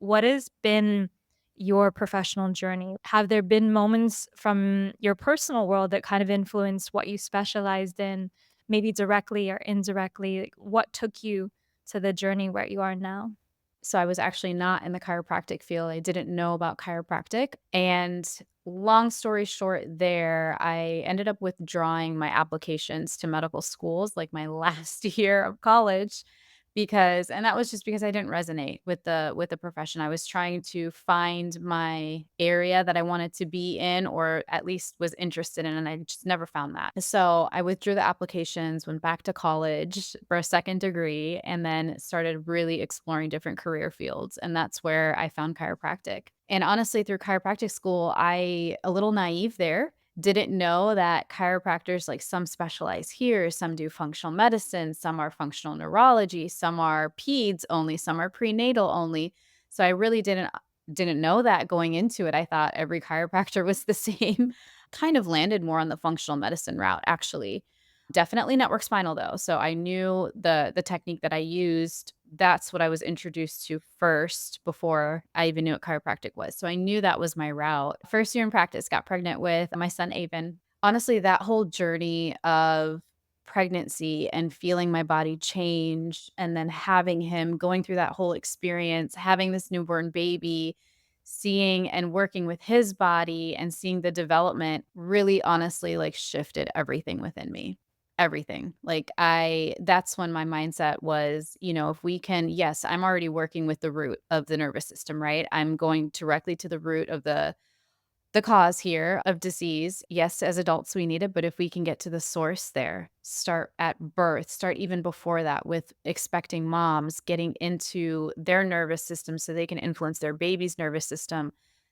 what has been your professional journey? Have there been moments from your personal world that kind of influenced what you specialized in, maybe directly or indirectly? Like, what took you to the journey where you are now? So I was actually not in the chiropractic field. I didn't know about chiropractic. And long story short, there, I ended up withdrawing my applications to medical schools like my last year of college because and that was just because I didn't resonate with the profession. I was trying to find my area that I wanted to be in or at least was interested in and I just never found that. So I withdrew the applications, went back to college for a second degree and then started really exploring different career fields and that's where I found chiropractic. And honestly through chiropractic school, I a little naive there didn't know that chiropractors, like some specialize here, some do functional medicine, some are functional neurology, some are peds only, some are prenatal only. So I really didn't know that going into it. I thought every chiropractor was the same. Kind of landed more on the functional medicine route, actually. Definitely network spinal though. So I knew the technique that I used, that's what I was introduced to first before I even knew what chiropractic was. So I knew that was my route. First year in practice, got pregnant with my son Avon. Honestly, that whole journey of pregnancy and feeling my body change and then having him going through that whole experience, having this newborn baby, seeing and working with his body and seeing the development really honestly like shifted everything within me. Everything. Like that's when my mindset was, if we can, yes, I'm already working with the root of the nervous system, right? I'm going directly to the root of the cause here of disease. Yes, as adults we need it, but if we can get to the source there, start at birth, start even before that with expecting moms, getting into their nervous system so they can influence their baby's nervous system,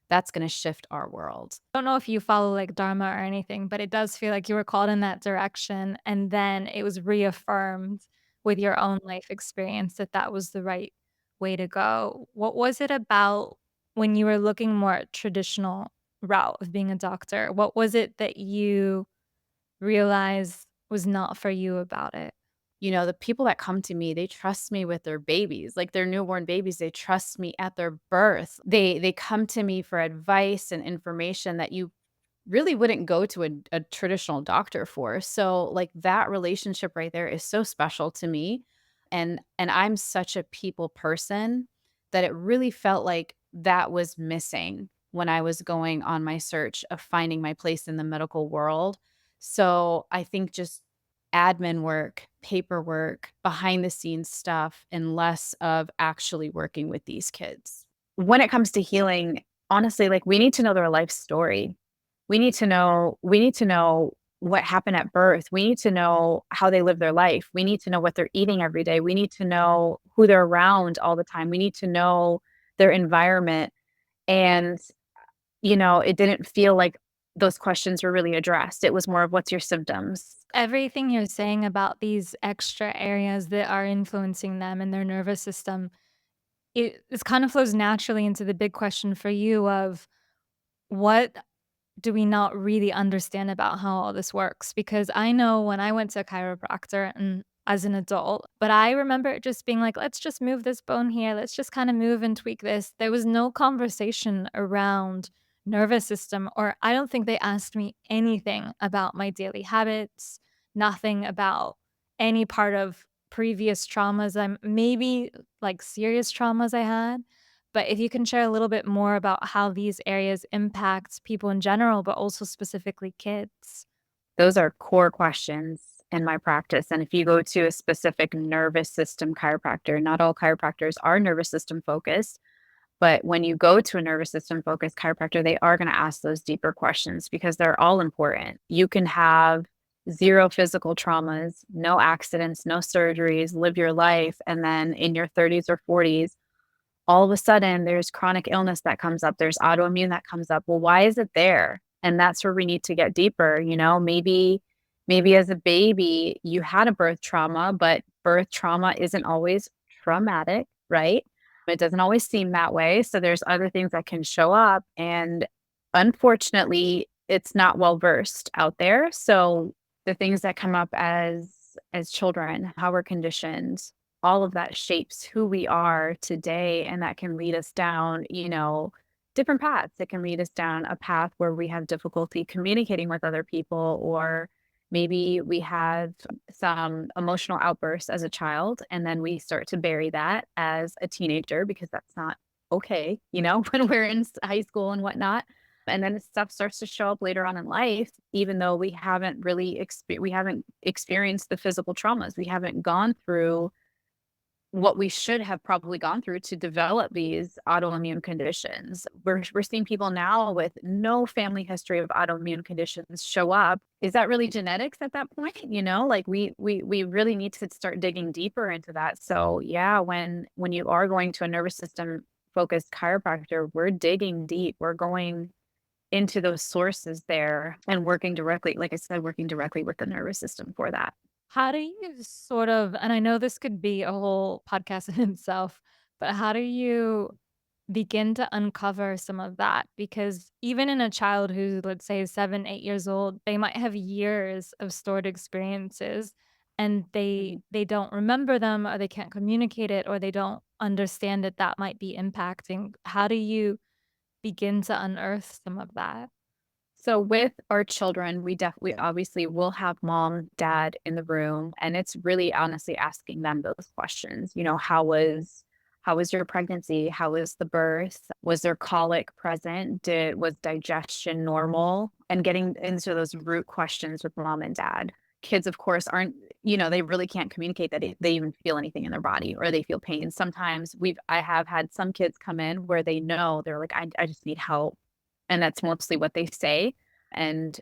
that's going to shift our world. I don't know if you follow like Dharma or anything, but it does feel like you were called in that direction. And then it was reaffirmed with your own life experience that that was the right way to go. What was it about when you were looking more at traditional route of being a doctor? What was it that you realized was not for you about it? The people that come to me, they trust me with their babies, like their newborn babies, they trust me at their birth. They come to me for advice and information that you really wouldn't go to a traditional doctor for. So, like, that relationship right there is so special to me, and I'm such a people person that it really felt like that was missing when I was going on my search of finding my place in the medical world. So, I think just admin work, paperwork, behind the scenes stuff, and less of actually working with these kids. When it comes to healing, honestly, like, we need to know their life story. We need to know what happened at birth. We need to know how they live their life. We need to know what they're eating every day. We need to know who they're around all the time. We need to know their environment. And, it didn't feel like those questions were really addressed. It was more of what's your symptoms? Everything you're saying about these extra areas that are influencing them and their nervous system, it kind of flows naturally into the big question for you of what do we not really understand about how all this works? Because I know when I went to a chiropractor and as an adult, but I remember it just being like, let's just move this bone here. Let's just kind of move and tweak this. There was no conversation around nervous system, or I don't think they asked me anything about my daily habits, nothing about any part of previous traumas. I'm maybe like serious traumas I had. But if you can share a little bit more about how these areas impact people in general, but also specifically kids. Those are core questions in my practice. And if you go to a specific nervous system chiropractor, not all chiropractors are nervous system focused. But when you go to a nervous system focused chiropractor, they are going to ask those deeper questions because they're all important. You can have zero physical traumas, no accidents, no surgeries, live your life. And then in your 30s or 40s, all of a sudden there's chronic illness that comes up, there's autoimmune that comes up. Well, why is it there? And that's where we need to get deeper. Maybe as a baby you had a birth trauma, but birth trauma isn't always traumatic, right? It doesn't always seem that way. So there's other things that can show up. And unfortunately, it's not well versed out there. So the things that come up as children, how we're conditioned, all of that shapes who we are today, and that can lead us down, different paths. It can lead us down a path where we have difficulty communicating with other people, or maybe we have some emotional outbursts as a child, and then we start to bury that as a teenager because that's not okay, when we're in high school and whatnot. And then this stuff starts to show up later on in life, even though we haven't experienced the physical traumas. We haven't gone through what we should have probably gone through to develop these autoimmune conditions. We're seeing people now with no family history of autoimmune conditions show up. Is that really genetics at that point? Like we really need to start digging deeper into that. So yeah, when you are going to a nervous system focused chiropractor, we're digging deep. We're going into those sources there and working directly, like I said, working directly with the nervous system for that. How do you sort of, and I know this could be a whole podcast in itself, but how do you begin to uncover some of that? Because even in a child who, let's say, is 7, 8 years old, they might have years of stored experiences and Mhm. they don't remember them, or they can't communicate it, or they don't understand that that might be impacting. How do you begin to unearth some of that? So with our children, we obviously will have mom, dad in the room, and it's really honestly asking them those questions. How was your pregnancy? How was the birth? Was there colic present? Was digestion normal? And getting into those root questions with mom and dad. Kids, of course, aren't, they really can't communicate that they even feel anything in their body or they feel pain. Sometimes I have had some kids come in where they know they're like, I just need help, and that's mostly what they say. And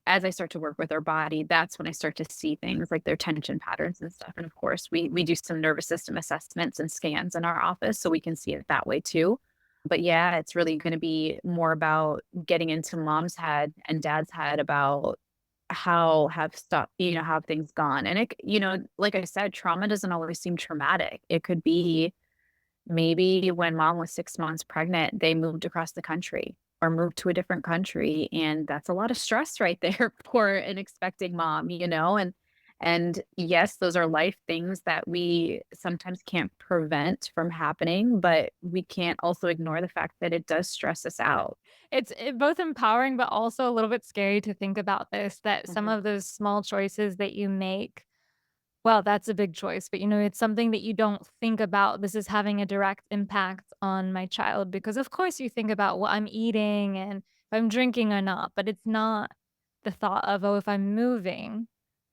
as I start to work with their body, that's when I start to see things like their tension patterns and stuff. And of course, we do some nervous system assessments and scans in our office so we can see it that way too. But yeah, it's really going to be more about getting into mom's head and dad's head about how have things gone. And like I said, trauma doesn't always seem traumatic. It could be maybe when mom was 6 months pregnant, they moved across the country or moved to a different country, and that's a lot of stress right there for an expecting mom, and yes, those are life things that we sometimes can't prevent from happening, but we can't also ignore the fact that it does stress us out. Both empowering, but also a little bit scary to think about this, that some Mhm. of those small choices that you make, well, that's a big choice, but, it's something that you don't think about, "This is having a direct impact on my child," because, of course, you think about what I'm eating and if I'm drinking or not, but it's not the thought of, "Oh, if I'm moving,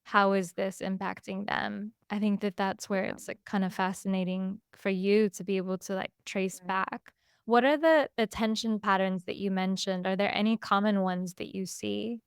how is this impacting them?" I think that that's where Yeah. it's, like, kind of fascinating for you to be able to, like, trace Right. back. What are the tension patterns that you mentioned? Are there any common ones that you see?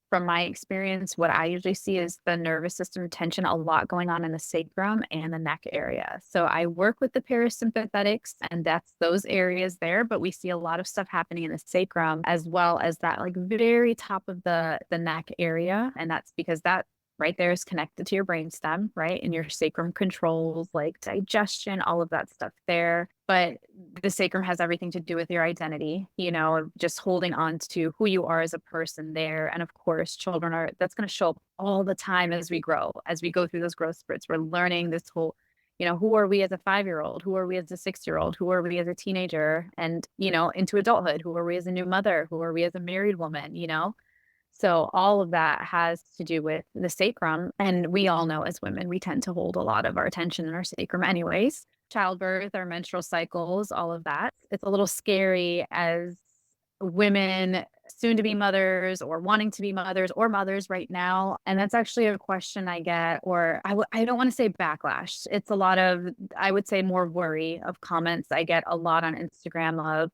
From my experience, what I usually see is the nervous system tension, a lot going on in the sacrum and the neck area. So I work with the parasympathetics, and that's those areas there, but we see a lot of stuff happening in the sacrum as well as that like very top of the neck area. And that's because that right there is connected to your brainstem, right? And your sacrum controls like digestion, all of that stuff there. But the sacrum has everything to do with your identity, just holding on to who you are as a person there. And of course, that's going to show up all the time as we grow, as we go through those growth spurts. We're learning this whole, who are we as a 5 year old? Who are we as a 6 year old? Who are we as a teenager? And, into adulthood, who are we as a new mother? Who are we as a married woman? So all of that has to do with the sacrum. And we all know as women, we tend to hold a lot of our attention in our sacrum anyways. Childbirth, our menstrual cycles, all of that. It's a little scary as women soon to be mothers or wanting to be mothers or mothers right now. And that's actually a question I get, or I don't want to say backlash. It's a lot of, I would say more worry of comments I get a lot on Instagram of,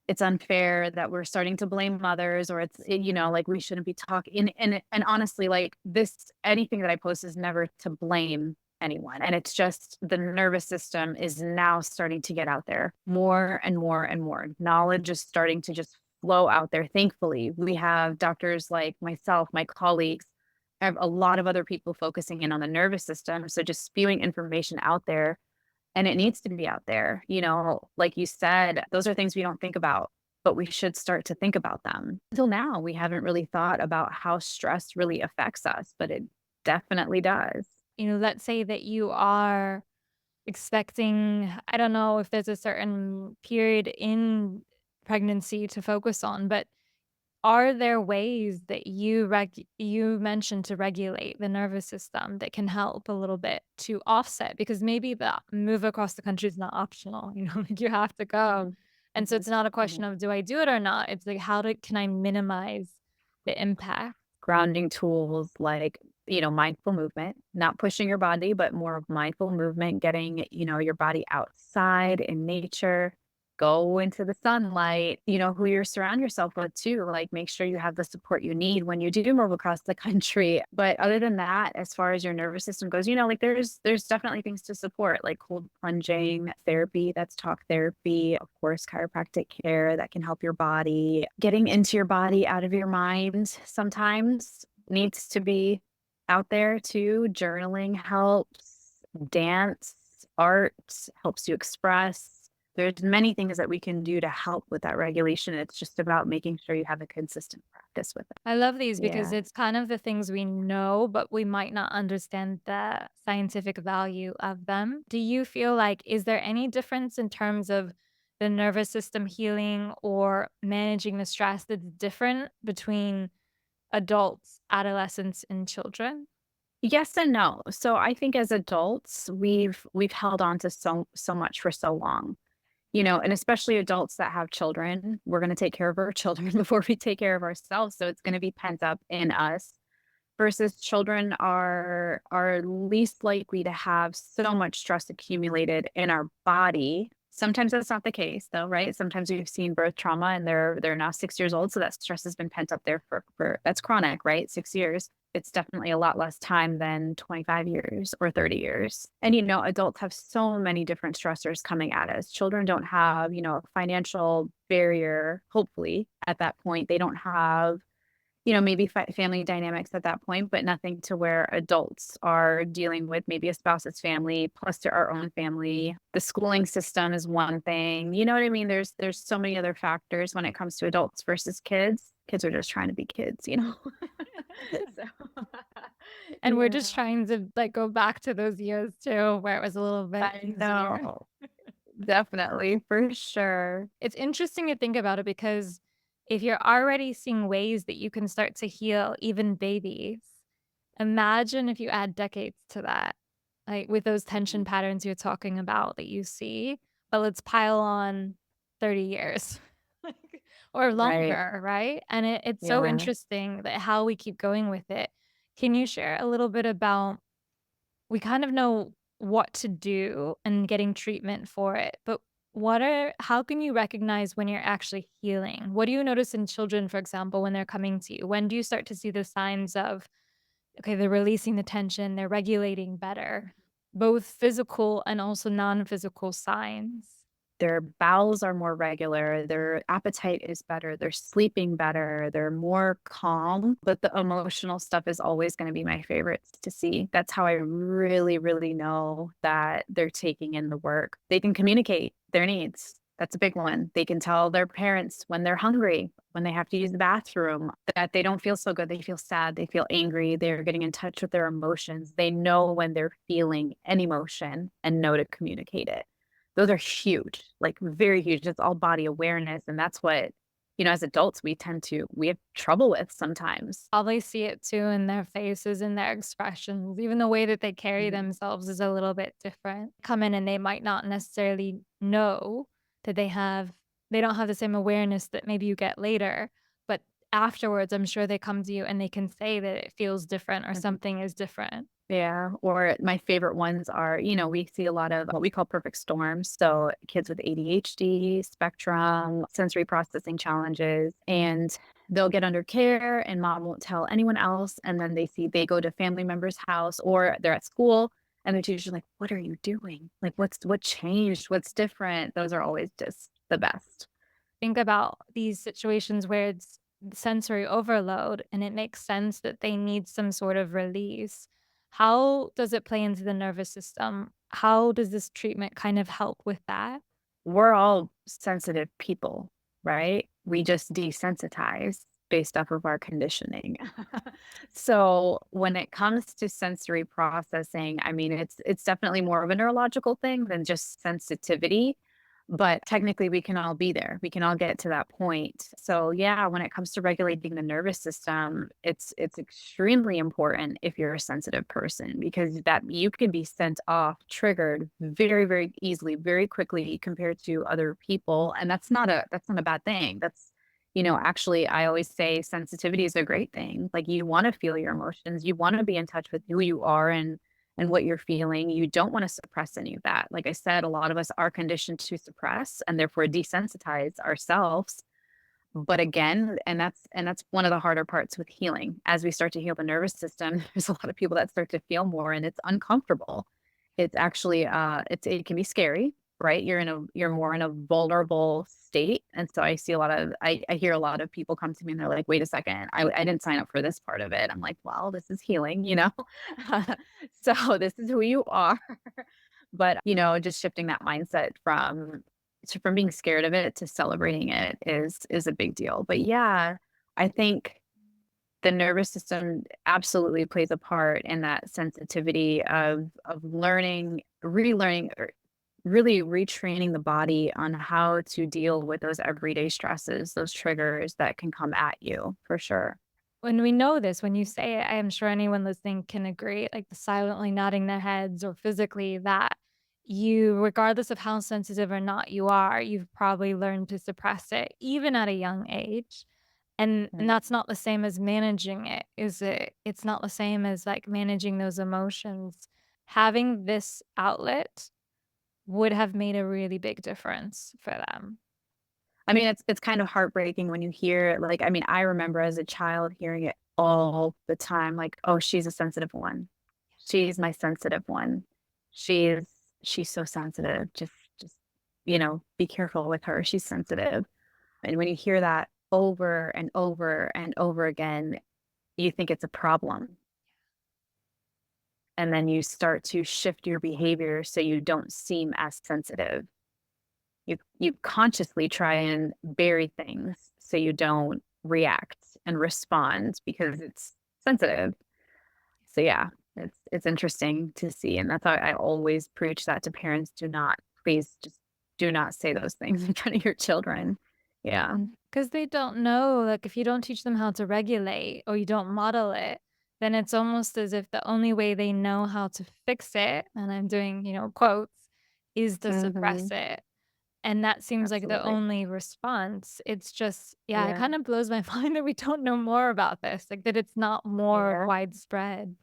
it's unfair that we're starting to blame mothers, or like we shouldn't be talking and honestly, like this anything that I post is never to blame anyone, and it's just the nervous system is now starting to get out there more and more and more. Knowledge is starting to just flow out there. Thankfully, we have doctors like myself, my colleagues, I have a lot of other people focusing in on the nervous system, so just spewing information out there, and it needs to be out there. Like you said, those are things we don't think about, but we should start to think about them. Until now, we haven't really thought about how stress really affects us, but it definitely does. let's say that you are expecting, I don't know if there's a certain period in pregnancy to focus on, but are there ways that you mentioned to regulate the nervous system that can help a little bit to offset? Because maybe the move across the country is not optional, like you have to go. Mhm. And so Mhm. it's not a question Mhm. of do I do it or not? It's like can I minimize the impact? Grounding tools like, mindful movement, not pushing your body, but more of mindful movement, getting, your body outside in nature, go into the sunlight, who you surround yourself with too. Like make sure you have the support you need when you do move across the country. But other than that, as far as your nervous system goes, like there's definitely things to support, like cold plunging therapy, that's talk therapy, of course, chiropractic care that can help your body. Getting into your body, out of your mind sometimes needs to be out there too. Journaling helps, dance, art helps you express. There's many things that we can do to help with that regulation. It's just about making sure you have a consistent practice with it. I love these because Yeah. it's kind of the things we know, but we might not understand the scientific value of them. Do you feel like, is there any difference in terms of the nervous system healing or managing the stress that's different between adults, adolescents, and children? Yes and no. So I think as adults, we've held on to so much for so long. And especially adults that have children, we're going to take care of our children before we take care of ourselves. So it's going to be pent up in us versus children are least likely to have so much stress accumulated in our body. Sometimes that's not the case though, right? Sometimes we've seen birth trauma and they're now 6 years old. So that stress has been pent up there for that's chronic, right? 6 years. It's definitely a lot less time than 25 years or 30 years. And adults have so many different stressors coming at us. Children don't have, a financial barrier, hopefully, at that point. They don't have maybe family dynamics at that point, but nothing to where adults are dealing with maybe a spouse's family plus to our own family. The schooling system is one thing. You know what I mean? There's so many other factors when it comes to adults versus kids. Kids are just trying to be kids. So And we're just yeah, trying to like go back to those years too, where it was a little bit I easier. know. Definitely, for sure. It's interesting to think about it because if you're already seeing ways that you can start to heal even babies, imagine if you add decades to that, like with those tension Mhm. patterns you're talking about that you see, but let's pile on 30 years like, or Right. longer, right? And it's so Yeah. interesting that how we keep going with it. Can you share a little bit about we kind of know what to do and getting treatment for it, but how can you recognize when you're actually healing? What do you notice in children, for example, when they're coming to you? When do you start to see the signs of, okay, they're releasing the tension, they're regulating better, both physical and also non-physical signs? Their bowels are more regular, their appetite is better, they're sleeping better, they're more calm, but the emotional stuff is always gonna be my favorites to see. That's how I really, really know that they're taking in the work. They can communicate their needs. That's a big one. They can tell their parents when they're hungry, when they have to use the bathroom, that they don't feel so good. They feel sad, they feel angry, they're getting in touch with their emotions. They know when they're feeling an emotion and know to communicate it. Those are huge, like, very huge. It's all body awareness, and that's what, as adults, we have trouble with sometimes. Probably see it too in their faces and their expressions. Even the way that they carry Mhm, themselves is a little bit different. Come in and they might not necessarily know that they don't have the same awareness that maybe you get later, but afterwards, I'm sure they come to you and they can say that it feels different or mhm. something is different. Yeah, or my favorite ones are, we see a lot of what we call perfect storms. So kids with ADHD, spectrum, sensory processing challenges, and they'll get under care and mom won't tell anyone else. And then they go to family member's house or they're at school and the teacher's like, what are you doing? Like, what changed? What's different? Those are always just the best. Think about these situations where it's sensory overload and it makes sense that they need some sort of release. How does it play into the nervous system? How does this treatment kind of help with that? We're all sensitive people, right? We just desensitize based off of our conditioning. So when it comes to sensory processing, I mean, it's definitely more of a neurological thing than just sensitivity, but technically we can all be there. We can all get to that point. So yeah, when it comes to regulating the nervous system, it's extremely important if you're a sensitive person because that you can be sent off triggered very, very easily, very quickly compared to other people. And that's not a bad thing. Actually I always say sensitivity is a great thing. Like you want to feel your emotions, you want to be in touch with who you are and what you're feeling. You don't want to suppress any of that. Like I said, a lot of us are conditioned to suppress and therefore desensitize ourselves. But again, and that's one of the harder parts with healing. As we start to heal the nervous system, there's a lot of people that start to feel more and it's uncomfortable. It's actually it can be scary, right? You're more in a vulnerable state. And so I see a lot of I hear a lot of people come to me and they're like, wait a second, I didn't sign up for this part of it. I'm like, well, this is healing. So this is who you are. But, just shifting that mindset from being scared of it to celebrating it is a big deal. But yeah, I think the nervous system absolutely plays a part in that sensitivity of learning, relearning, or really retraining the body on how to deal with those everyday stresses, those triggers that can come at you for sure. When we know this, when you say it, I am sure anyone listening can agree, like the silently nodding their heads or physically that you, regardless of how sensitive or not you are, you've probably learned to suppress it even at a young age. And Right. that's not the same as managing it, is it? It's not the same as like managing those emotions. Having this outlet would have made a really big difference for them. I mean, it's kind of heartbreaking when you hear like, I mean, I remember as a child hearing it all the time, like, "Oh, she's a sensitive one. She's my sensitive one. She's she's so sensitive. Just be careful with her. She's sensitive." And when you hear that over and over and over again, you think it's a problem. And then you start to shift your behavior so you don't seem as sensitive. You consciously try and bury things so you don't react and respond because it's sensitive. So yeah, it's interesting to see, and that's why I always preach that to parents, do not please just do not say those things in front of your children. Yeah. 'Cause they don't know, like, if you don't teach them how to regulate or you don't model it, then it's almost as if the only way they know how to fix it, and I'm doing, quotes, is to suppress Mhm. it, and that seems like the Absolutely. only response. It's just yeah, it Yeah. kinda blows my mind that we don't know more about this, like, that it's not more Yeah. widespread.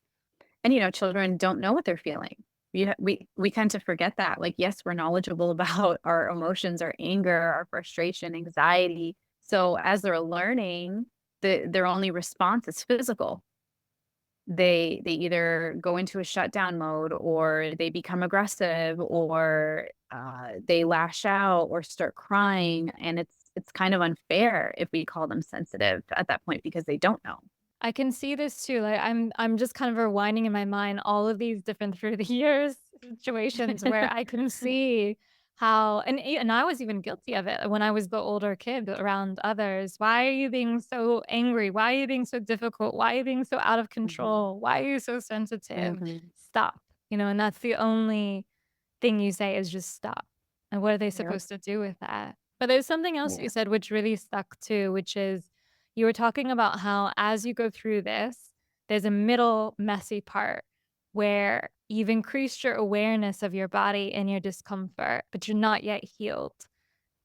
And, children don't know what they're feeling. We tend to forget that. Like, yes, we're knowledgeable about our emotions, our anger, our frustration, anxiety. So as they're learning, their only response is physical. They either go into a shutdown mode or they become aggressive or they lash out or start crying. And it's kind of unfair if we call them sensitive at that point because they don't know. I can see this too, like, I'm just kind of rewinding in my mind all of these different through the years situations where I can see how and I was even guilty of it when I was the older kid around others. "Why are you being so angry? Why are you being so difficult? Why are you being so out of Mhm. control? Why are you so sensitive? Mhm. Stop." And that's the only thing you say is just stop. And what are they Yep. supposed to do with that? But there's something else you Yeah. said which really stuck too, which is you were talking about how as you go through this, there's a middle messy part where you've increased your awareness of your body and your discomfort, but you're not yet healed.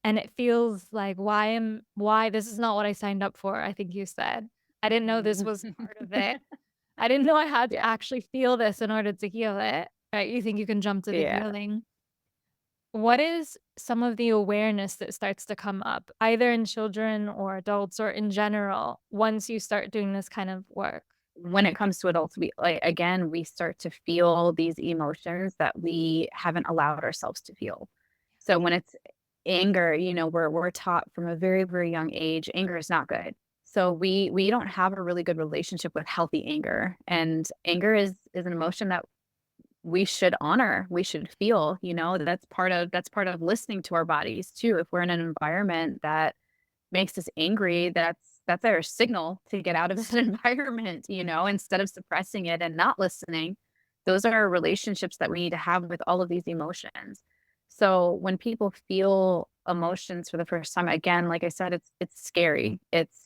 And it feels like why this is not what I signed up for, I think you said. I didn't know this Mhm. was part of it. I didn't know I had to Yeah. actually feel this in order to heal it, right? You think you can jump to the Yeah. healing. What is some of the awareness that starts to come up, either in children or adults or in general, once you start doing this kind of work? When it comes to adults, we start to feel these emotions that we haven't allowed ourselves to feel. So when it's anger, we're taught from a very, very young age, anger is not good. So we don't have a really good relationship with healthy anger. And anger is an emotion that we should honor, we should feel, that's part of listening to our bodies too. If we're in an environment that makes us angry, that's our signal to get out of that environment, instead of suppressing it and not listening. Those are relationships that we need to have with all of these emotions. So when people feel emotions for the first time, again, like I said, it's scary.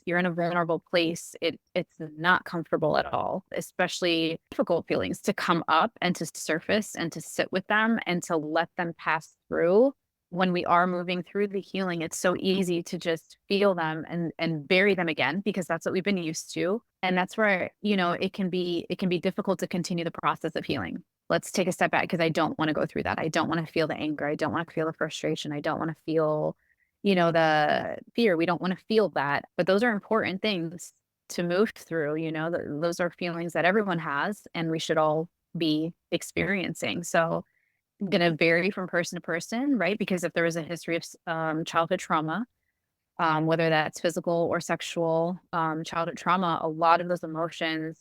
You're in a vulnerable place. It's not comfortable at all, especially difficult feelings to come up and to surface and to sit with them and to let them pass through. When we are moving through the healing, it's so easy to just feel them and bury them again because that's what we've been used to. And that's where, it can be difficult to continue the process of healing. Let's take a step back because I don't want to go through that. I don't want to feel the anger. I don't want to feel the frustration. I don't want to feel, the fear. We don't want to feel that. But those are important things to move through. Those are feelings that everyone has and we should all be experiencing. So gonna vary from person to person, right? Because if there was a history of childhood trauma, whether that's physical or sexual childhood trauma, a lot of those emotions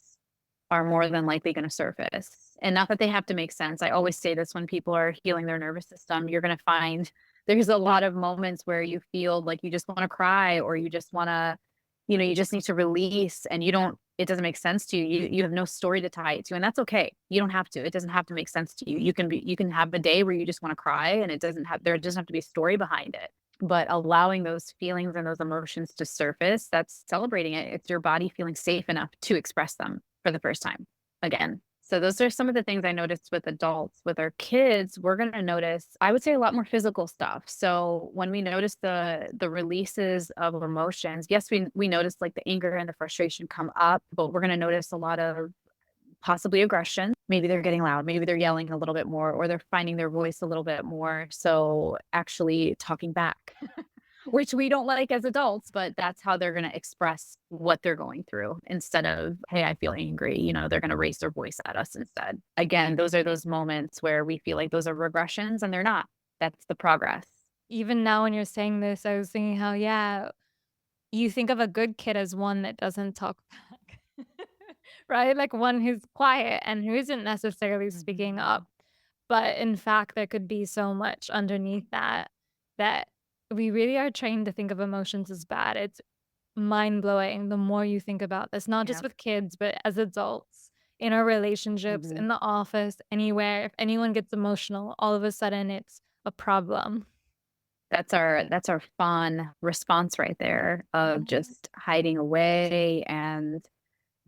are more than likely going to surface. And not that they have to make sense. I always say this when people are healing their nervous system, you're going to find there's a lot of moments where you feel like you just want to cry or you just want to, you just need to release and it doesn't make sense to you. You have no story to tie it to. And that's okay. You don't have to. It doesn't have to make sense to you. You can have a day where you just want to cry and there doesn't have to be a story behind it. But allowing those feelings and those emotions to surface, that's celebrating it. It's your body feeling safe enough to express them for the first time again. So those are some of the things I noticed with adults. With our kids, we're going to notice, I would say, a lot more physical stuff. So when we notice the releases of emotions, yes, we notice like the anger and the frustration come up, but we're going to notice a lot of possibly aggression. Maybe they're getting loud, maybe they're yelling a little bit more, or they're finding their voice a little bit more. So actually talking back, which we don't like as adults, but that's how they're going to express what they're going through instead of, hey, I feel angry. They're going to raise their voice at us instead. Again, those are those moments where we feel like those are regressions and they're not. That's the progress. Even now when you're saying this, I was thinking how, yeah, you think of a good kid as one that doesn't talk back, right? Like one who's quiet and who isn't necessarily speaking Mhm. up. But in fact, there could be so much underneath that that we really are trained to think of emotions as bad. It's mind-blowing the more you think about this, not just Yeah. with kids, but as adults, in our relationships, Mhm. in the office, anywhere. If anyone gets emotional, all of a sudden it's a problem. That's our fun response right there of just hiding away and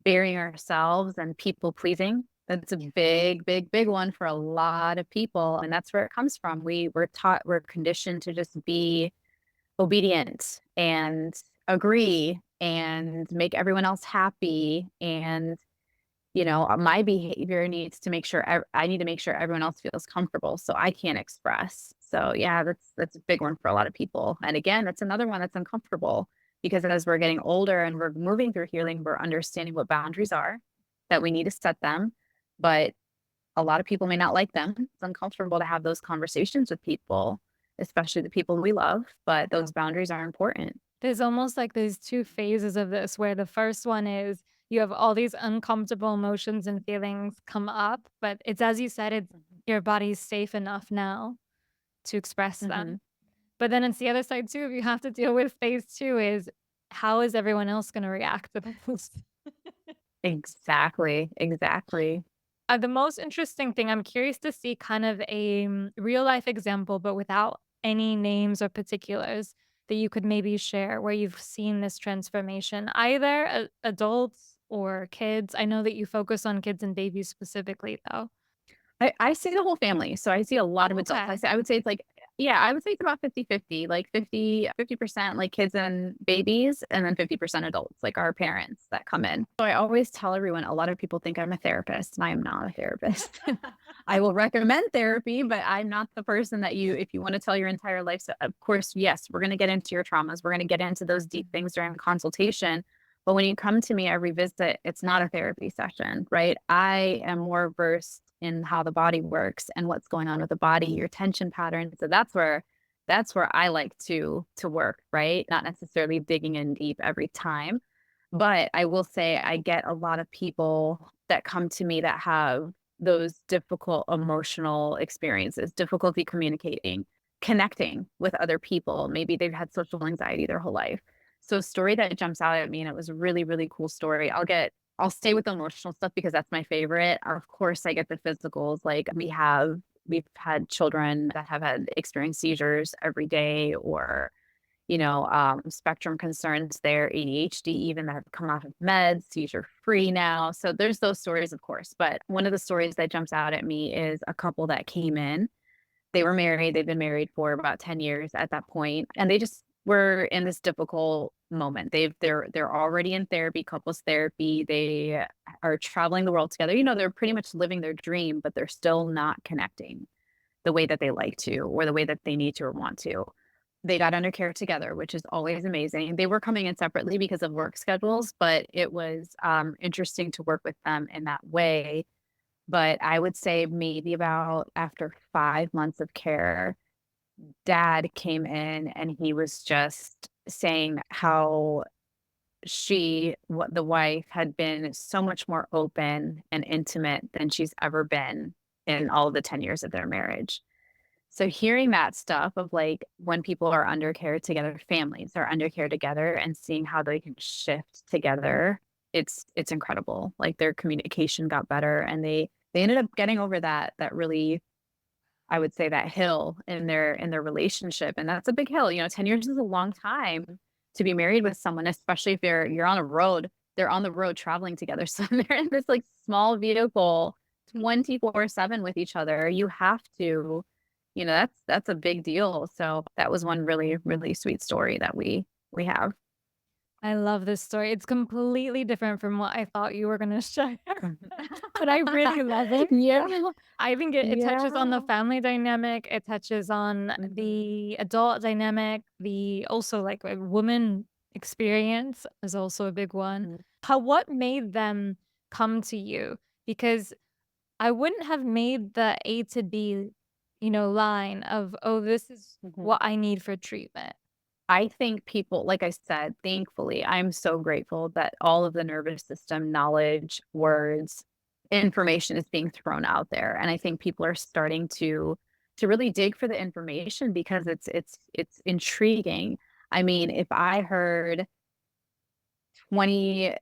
burying ourselves and people pleasing. That's a big, big, big one for a lot of people. And that's where it comes from. We're conditioned to just be obedient and agree and make everyone else happy. And my behavior needs to make sure I need to make sure everyone else feels comfortable so I can express. So yeah, that's a big one for a lot of people. And again, that's another one that's uncomfortable because as we're getting older and we're moving through healing, we're understanding what boundaries are, that we need to set them. But a lot of people may not like them. It's uncomfortable to have those conversations with people, especially the people we love, but those boundaries are important. There's almost like these 2 phases of this where the first one is you have all these uncomfortable emotions and feelings come up, but it's as you said, it's Mhm. your body's safe enough now to express them. Mhm. But then it's the other side too, you have to deal with phase 2 is how is everyone else gonna react to this? Exactly. Exactly. The most interesting thing, I'm curious to see kind of a real life example, but without any names or particulars that you could maybe share where you've seen this transformation, either adults or kids. I know that you focus on kids and babies specifically, though. I see the whole family, so I see a lot of Oh, adults. okay. I would say it's like yeah, I would say it's about 50-50, like 50% like kids and babies, and then 50% adults, like our parents that come in. So I always tell everyone, a lot of people think I'm a therapist, and I am not a therapist. I will recommend therapy, but I'm not the person that if you wanna tell your entire life so of course, yes, we're gonna get into your traumas, we're gonna get into those deep things during consultation, but when you come to me every visit, it's not a therapy session, right? I am more versed in how the body works and what's going on with the body, your tension patterns. So that's where I like to work, right? Not necessarily digging in deep every time. But I will say I get a lot of people that come to me that have those difficult emotional experiences, difficulty communicating, connecting with other people. Maybe they've had social anxiety their whole life. So a story that jumps out at me, and it was a really, really cool story. I'll stay with the emotional stuff because that's my favorite. Of course, I get the physicals. Like we've had children that have had experienced seizures every day, or spectrum concerns, their ADHD, even that have come off of meds, seizure free now. So there's those stories, of course. But one of the stories that jumps out at me is a couple that came in. They were married. They've been married for about 10 years at that point, and they just were in this difficult moment. They're already in therapy, couples therapy. They are traveling the world together. They're pretty much living their dream, but they're still not connecting the way that they like to, or the way that they need to or want to. They got under care together, which is always amazing. They were coming in separately because of work schedules, but it was interesting to work with them in that way. But I would say maybe about after 5 months of care, dad came in and he was just saying how what the wife had been so much more open and intimate than she's ever been in all of the 10 years of their marriage. So hearing that stuff of like when people are under care together, families are under care together, and seeing how they can shift together, it's incredible. Like their communication got better, and they ended up getting over that really, I would say, that hill in their relationship. And that's a big hill. 10 years is a long time to be married with someone, especially if you're on a road. They're on the road traveling together. So they're in this like small vehicle 24/7 with each other. You have to, that's a big deal. So that was one really, really sweet story that we have. I love this story. It's completely different from what I thought you were gonna share, but I really love it. Yeah. I think it touches on the Yeah. family dynamic, it touches on Mhm. the adult dynamic, the also, like, a woman experience is also a big one. Mhm. What made them come to you? Because I wouldn't have made the A to B, line of, "Oh, this is Mhm. what I need for treatment." I think people, like I said, thankfully, I'm so grateful that all of the nervous system knowledge, words, information is being thrown out there. And I think people are starting to really dig for the information because it's intriguing. I mean, if I heard 20,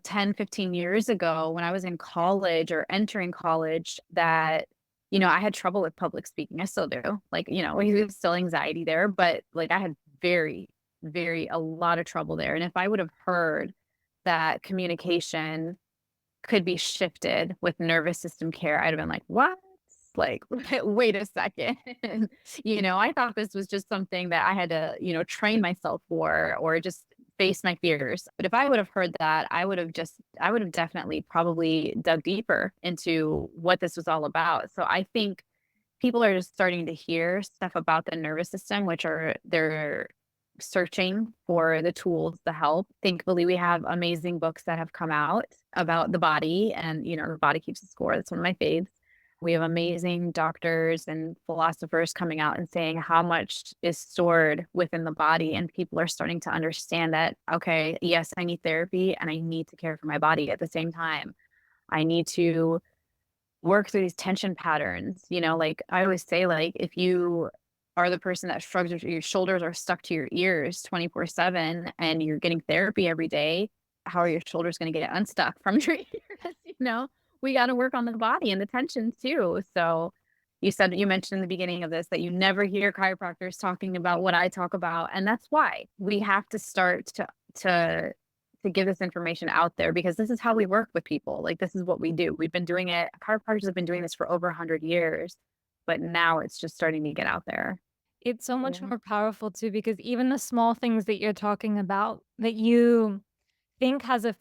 10, 15 years ago when I was in college or entering college that, I had trouble with public speaking. I still do. Like, there's still anxiety there, but like I had very, very, a lot of trouble there. And if I would have heard that communication could be shifted with nervous system care, I'd have been like, "What? Like, wait a second." I thought this was just something that I had to, train myself for, or just face my fears. But if I would have heard that, I would have definitely probably dug deeper into what this was all about. So I think people are just starting to hear stuff about the nervous system, which are they're searching for the tools, the help. Thankfully, we have amazing books that have come out about the body, and the body keeps the score. That's one of my faves. We have amazing doctors and philosophers coming out and saying how much is stored within the body, and people are starting to understand that, okay, yes, I need therapy and I need to care for my body at the same time. I need to work through these tension patterns. Like I always say, like if you are the person that shrugs your shoulders are stuck to your ears 24/7 and you're getting therapy every day, how are your shoulders going to get unstuck from your ears? We got to work on the body and the tensions too. So you mentioned in the beginning of this that you never hear chiropractors talking about what I talk about. And that's why we have to start to to give this information out there, because this is how we work with people. Like this is what we do. We've been doing it. Chiropractors have been doing this for over 100 years, but now it's just starting to get out there. It's so much Yeah. more powerful too because even the small things that you're talking about that you think has a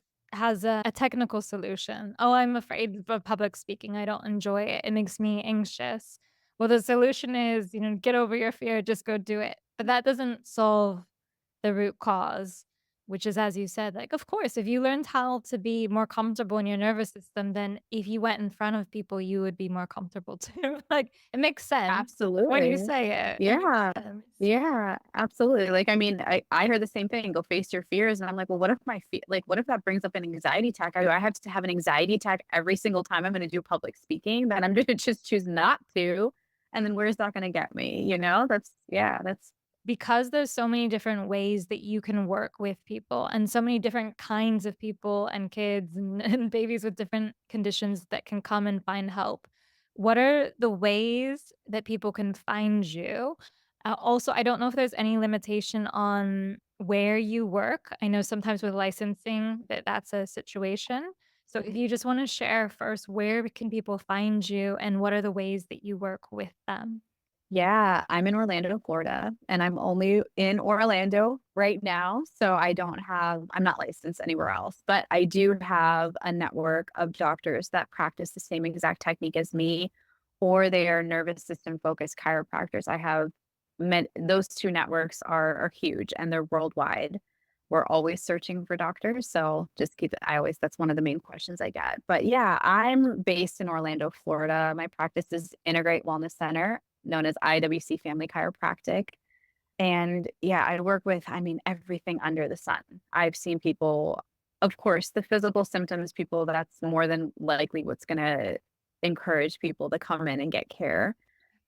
technical solution. "Oh, I'm afraid of public speaking. I don't enjoy it. It makes me anxious." Well, the solution is, get over your fear, just go do it. But that doesn't solve the root cause, which is, as you said, like, of course, if you learned how to be more comfortable in your nervous system, then if you went in front of people, you would be more comfortable too. Like, it makes sense when you Absolutely. say it. It makes Yeah. sense. Yeah, absolutely. Like, I mean, I heard the same thing, go face your fears. And I'm like, well, what if what if that brings up an anxiety attack? I have to have an anxiety attack every single time I'm going to do public speaking, that I'm going to just choose not to. And then where's that going to get me? Yeah, that's because there's so many different ways that you can work with people and so many different kinds of people and kids and, and babies with different conditions that can come and find help. What are the ways that people can find you? Also, I don't know if there's any limitation on where you work. I know sometimes with licensing that that's a situation. So if you just want to share first, where can people find you and what are the ways that you work with them? Yeah, I'm in Orlando, Florida, and I'm only in Orlando right now. So I'm not licensed anywhere else, but I do have a network of doctors that practice the same exact technique as me, or they are nervous system focused chiropractors. I have met those two networks are huge and they're worldwide. We're always searching for doctors. So just keep it, I always, that's one of the main questions I get. But yeah, I'm based in Orlando, Florida. My practice is Integrate Wellness Center, known as IWC Family Chiropractic. And yeah, I work with, I mean, everything under the sun. I've seen people, of course, the physical symptoms, people, that's more than likely what's going to encourage people to come in and get care.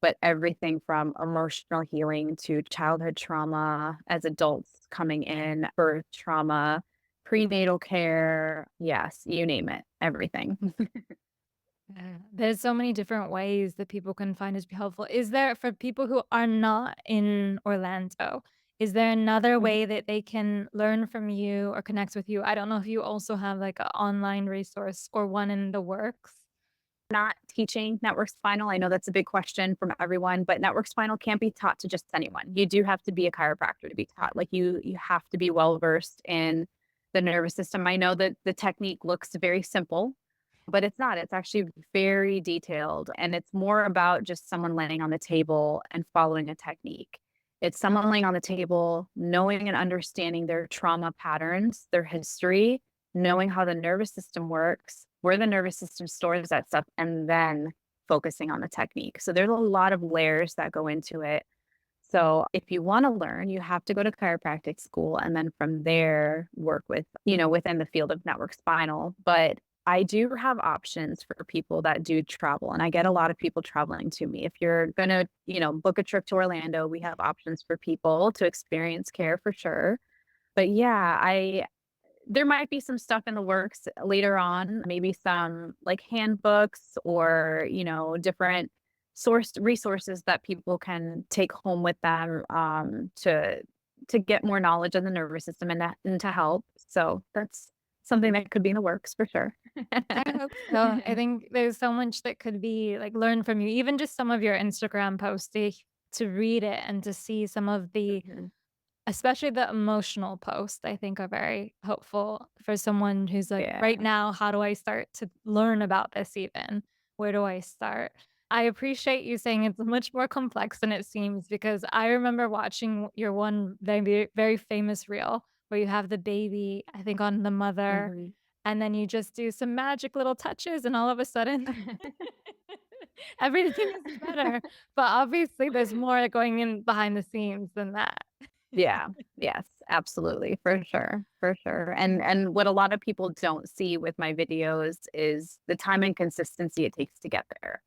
But everything from emotional healing to childhood trauma as adults coming in, birth trauma, prenatal care. Yes, you name it, everything. Yeah, there's so many different ways that people can find us be helpful. Is there for people who are not in Orlando, is there another way that they can learn from you or connect with you? I don't know if you also have like an online resource or one in the works. Not teaching network spinal. I know that's a big question from everyone, but network spinal can't be taught to just anyone. You do have to be a chiropractor to be taught. Like you have to be well versed in the nervous system. I know that the technique looks very simple, but it's not. It's actually very detailed and it's more about just someone laying on the table and following a technique. It's someone laying on the table, knowing and understanding their trauma patterns, their history, knowing how the nervous system works, where the nervous system stores that stuff, and then focusing on the technique. So there's a lot of layers that go into it. So if you want to learn, you have to go to chiropractic school and then from there work with, within the field of network spinal. But I do have options for people that do travel and I get a lot of people traveling to me. If you're going to, book a trip to Orlando, we have options for people to experience care for sure. But yeah, I there might be some stuff in the works later on, maybe some like handbooks or, different source resources that people can take home with them to get more knowledge of the nervous system and to help. So that's something that could be in the works for sure. I hope so. I think there's so much that could be like learned from you, even just some of your Instagram posts to read it and to see some of the Mhm. especially the emotional posts, I think are very helpful for someone who's like, "Right Yeah. now, how do I start to learn about this even? Where do I start?" I appreciate you saying it's much more complex than it seems because I remember watching your one very, very famous reel where you have the baby, I think, on the mother, Mhm. and then you just do some magic little touches, and all of a sudden, everything is better. But obviously, there's more going in behind the scenes than that. Yeah. Yes, absolutely, for sure, for sure. And what a lot of people don't see with my videos is the time and consistency it takes to get there.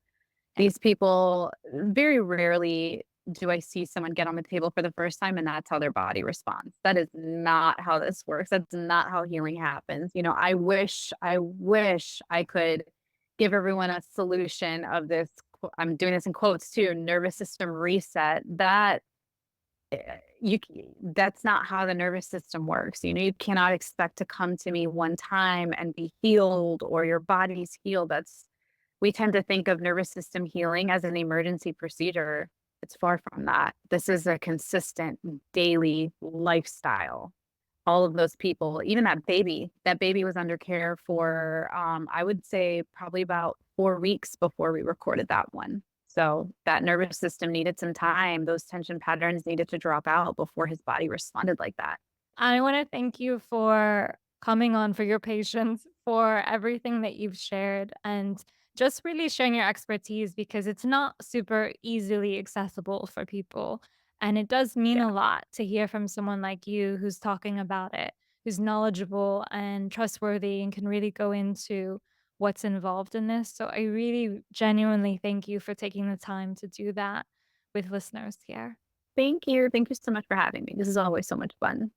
These people very rarely do I see someone get on the table for the first time and that's how their body responds. That is not how this works. That's not how healing happens. I wish I could give everyone a solution of this. I'm doing this in quotes too, nervous system reset. That's not how the nervous system works. You cannot expect to come to me one time and be healed or your body's healed. We tend to think of nervous system healing as an emergency procedure. It's far from that. This is a consistent daily lifestyle. All of those people, even that baby was under care for, I would say probably about 4 weeks before we recorded that one. So that nervous system needed some time. Those tension patterns needed to drop out before his body responded like that. I wanna thank you for coming on, for your patience, for everything that you've shared, and just really sharing your expertise because it's not super easily accessible for people, and it does mean Yeah. a lot to hear from someone like you who's talking about it, who's knowledgeable and trustworthy and can really go into what's involved in this, so I really genuinely thank you for taking the time to do that with listeners here. Thank you. Thank you so much for having me. This is always so much fun.